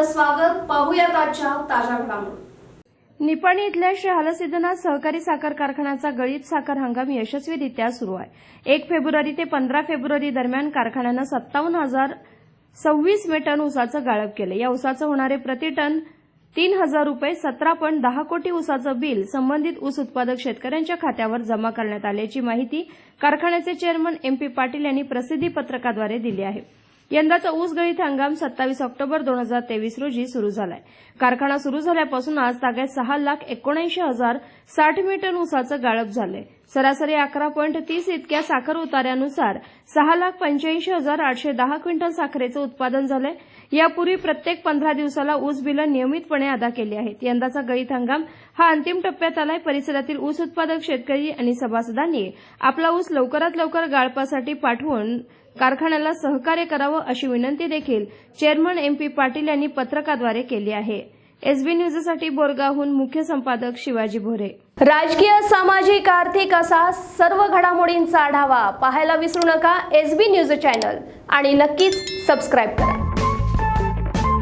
आपलं स्वागत. पाहूयात आजच्या ताज्या घडामोडी. निपाणी इथल्या श्री हलसिद्धनाथ सहकारी साखर कारखान्याचा गळीत साखर हंगाम यशस्वीरित्या सुरू आहे. 1 फेब्रुवारी ते 15 फेब्रुवारी दरम्यान कारखान्यानं 57,026 टन ऊसाचं गाळप केलं. या ऊसाचं होणारे प्रति टन 3,000 रुपये 17.10 कोटी ऊसाचं बिल संबंधित ऊस उत्पादक शेतकऱ्यांच्या खात्यावर जमा करण्यात आल्याची माहिती कारखान्याचे चेअरमन MP पाटील यांनी प्रसिद्धी पत्रकाद्वारे दिली आहे. यंदाचा ऊस गळीत हंगाम 27 ऑक्टोबर 2023 रोजी सुरू झालाय. कारखाना सुरू झाल्यापासून आज ताग्यात 6,79,060 टन ऊसाचं गाळप झालंय. सरासरी 11.30 इतक्या साखर उतार्यानुसार 6,85,810 क्विंटल साखरेचं उत्पादन झालंय. यापूर्वी प्रत्येक 15 दिवसाला ऊस बिलं नियमितपणे अदा केली आहेत. यंदाचा गळीत हंगाम हा अंतिम टप्प्यात आलाय. परिसरातील ऊस उत्पादक शेतकरी आणि सभासदांनी आपला ऊस लवकरात लवकर गाळपासाठी पाठवून कारखान्याला सहकार्य करावं अशी विनंती देखील चेअरमन MP पाटील यांनी पत्रकाद्वारे केली आहे. SB न्यूजसाठी बोरगावहून मुख्य संपादक शिवाजी भोरे. राजकीय, सामाजिक, आर्थिक असा सर्व घडामोडींचा आढावा पाहायला विसरू नका SB न्यूज चॅनल आणि नक्कीच सबस्क्राईब करा.